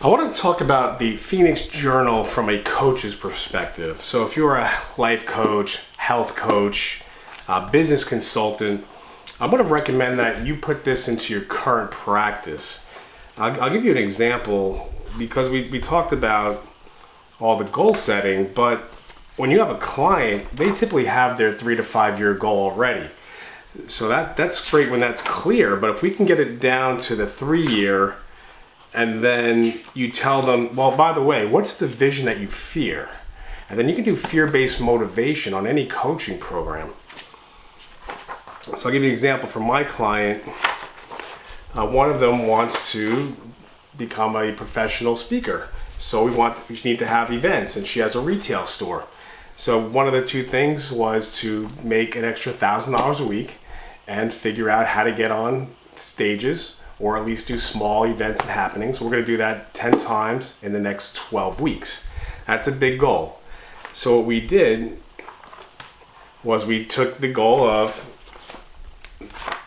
I want to talk about the Phoenix Journal from a coach's perspective. So if you're a life coach, health coach, business consultant, I'm going to recommend that you put this into your current practice. I'll give you an example because we talked about all the goal setting, but when you have a client, they typically have their 3 to 5 year goal already. So that's great when that's clear, but if we can get it down to the 3 year, and then you tell them, well, by the way, what's the vision that you fear? And then you can do fear-based motivation on any coaching program. So I'll give you an example from my client. One of them wants to become a professional speaker. So we need to have events, and she has a retail store. So one of the two things was to make an extra $1,000 a week and figure out how to get on stages or at least do small events and happenings. We're going to do that 10 times in the next 12 weeks. That's a big goal. So what we did was we took the goal of,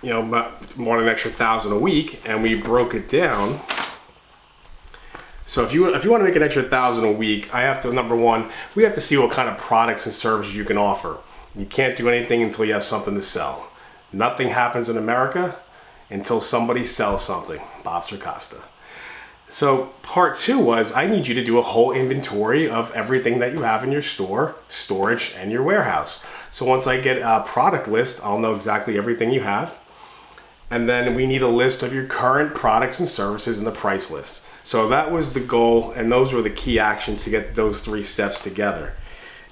more than an extra 1,000 a week, and we broke it down. So if you want to make an extra 1,000 a week, I have to, number one, we have to see what kind of products and services you can offer. You can't do anything until you have something to sell. Nothing happens in America until somebody sells something. Bob Costa. So part 2 was I need you to do a whole inventory of everything that you have in your store, storage, and your warehouse. So once I get a product list, I'll know exactly everything you have. And then we need a list of your current products and services and the price list. So that was the goal, and those were the key actions to get those 3 steps together.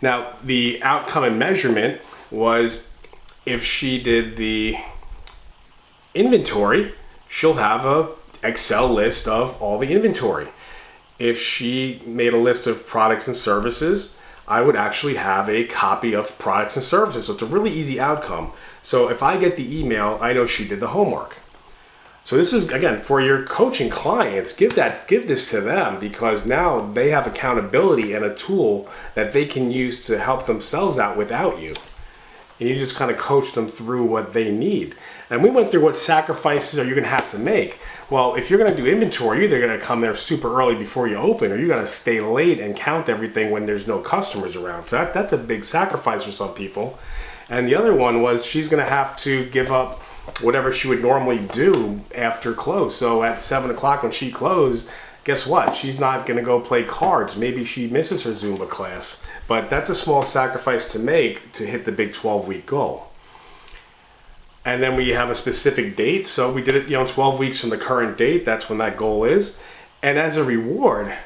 Now, the outcome and measurement was if she did the inventory, she'll have a Excel list of all the inventory. If she made a list of products and services, I would actually have a copy of products and services. So it's a really easy outcome. So if I get the email, I know she did the homework. So this is, again, for your coaching clients, give this to them, because now they have accountability and a tool that they can use to help themselves out without you. And you just kind of coach them through what they need. And we went through what sacrifices are you going to have to make. Well, if you're going to do inventory, you're either going to come there super early before you open, or you're going to stay late and count everything when there's no customers around. So that's a big sacrifice for some people. And the other one was she's going to have to give up whatever she would normally do after close. So at 7 o'clock when she closed, guess what? She's not going to go play cards. Maybe she misses her Zumba class. But that's a small sacrifice to make to hit the big 12-week goal. And then we have a specific date. So we did it, 12 weeks from the current date. That's when that goal is. And as a reward,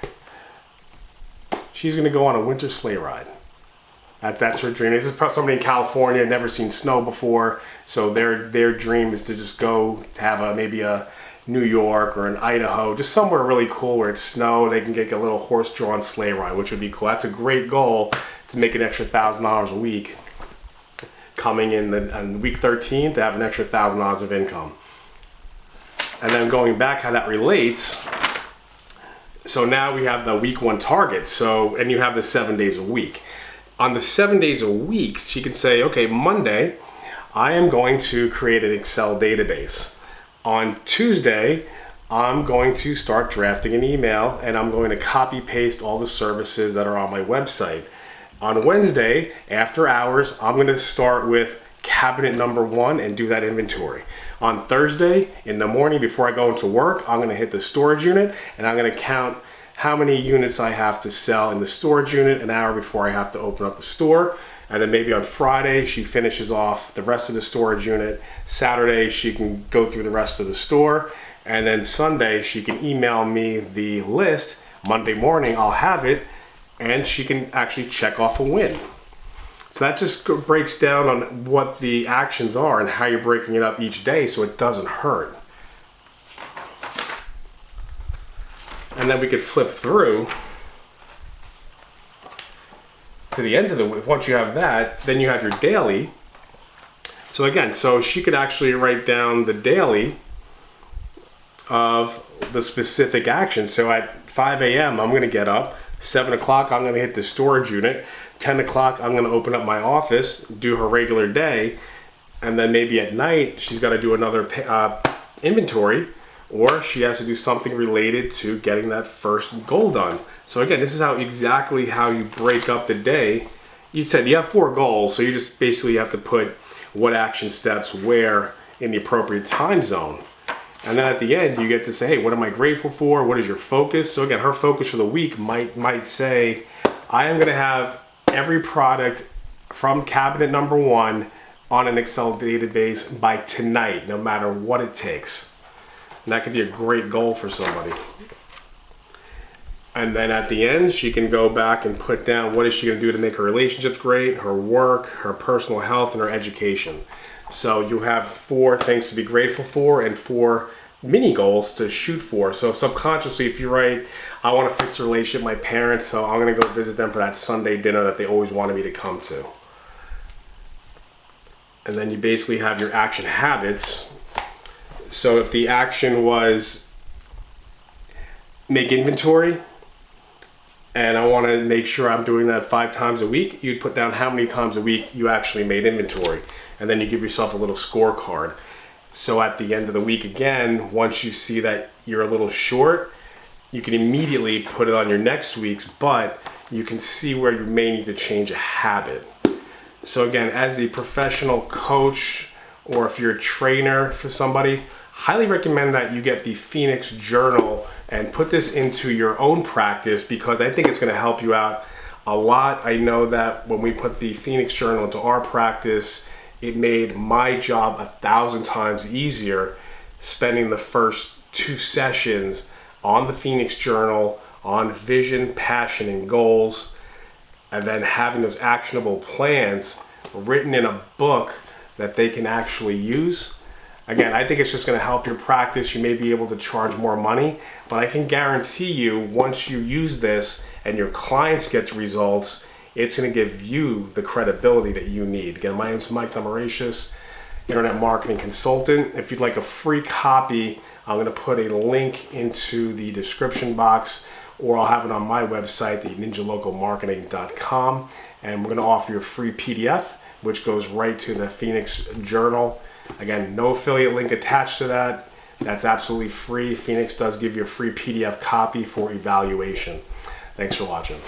she's going to go on a winter sleigh ride. That's her dream. This is somebody in California, never seen snow before. So their dream is to just go to have maybe a New York or an Idaho, just somewhere really cool where it's snow. They can get a little horse-drawn sleigh ride, which would be cool. That's a great goal to make an extra $1,000 a week. Coming in on week 13 to have an extra $1,000 of income. And then going back, how that relates. So now we have the week 1 target. And you have the 7 days a week. On the 7 days a week, she can say, okay, Monday, I am going to create an Excel database. On Tuesday, I'm going to start drafting an email, and I'm going to copy paste all the services that are on my website. On Wednesday, after hours, I'm going to start with cabinet number 1 and do that inventory. On Thursday, in the morning before I go into work, I'm going to hit the storage unit, and I'm going to count how many units I have to sell in the storage unit an hour before I have to open up the store. And then maybe on Friday, she finishes off the rest of the storage unit. Saturday, she can go through the rest of the store. And then Sunday, she can email me the list. Monday morning, I'll have it. And she can actually check off a win. So that just breaks down on what the actions are and how you're breaking it up each day so it doesn't hurt. And then we could flip through to the end of the week. Once you have that, then you have your daily. So again, she could actually write down the daily of the specific action. So at 5 a.m., I'm going to get up. 7 o'clock, I'm going to hit the storage unit. 10 o'clock, I'm going to open up my office, do her regular day. And then maybe at night, she's got to do another inventory. or she has to do something related to getting that first goal done. So again, this is exactly how you break up the day. You said you have 4 goals, so you just basically have to put what action steps where in the appropriate time zone. And then at the end, you get to say, hey, what am I grateful for? What is your focus? So again, her focus for the week might say, I am going to have every product from cabinet number 1 on an Excel database by tonight, no matter what it takes. And that could be a great goal for somebody. And then at the end, she can go back and put down what is she going to do to make her relationships great, her work, her personal health, and her education. So you have 4 things to be grateful for and 4 mini goals to shoot for. So subconsciously, if you write, I want to fix a relationship with my parents, so I'm going to go visit them for that Sunday dinner that they always wanted me to come to. And then you basically have your action habits. So if the action was make inventory, and I want to make sure I'm doing that 5 times a week, you'd put down how many times a week you actually made inventory. And then you give yourself a little scorecard. So at the end of the week again, once you see that you're a little short, you can immediately put it on your next week's, but you can see where you may need to change a habit. So again, as a professional coach, or if you're a trainer for somebody, highly recommend that you get the Phoenix Journal and put this into your own practice, because I think it's going to help you out a lot. I know that when we put the Phoenix Journal into our practice, it made my job 1,000 times easier, spending the first 2 sessions on the Phoenix Journal, on vision, passion, and goals, and then having those actionable plans written in a book that they can actually use. Again, I think it's just going to help your practice. You may be able to charge more money, but I can guarantee you, once you use this and your clients get results, it's going to give you the credibility that you need. Again, my name is Mike Mauritius, Internet Marketing Consultant. If you'd like a free copy, I'm going to put a link into the description box, or I'll have it on my website, the ninjalocalmarketing.com, and we're going to offer you a free PDF, which goes right to the Phoenix Journal. Again, no affiliate link attached to that. That's absolutely free. Phoenix does give you a free PDF copy for evaluation. Thanks for watching.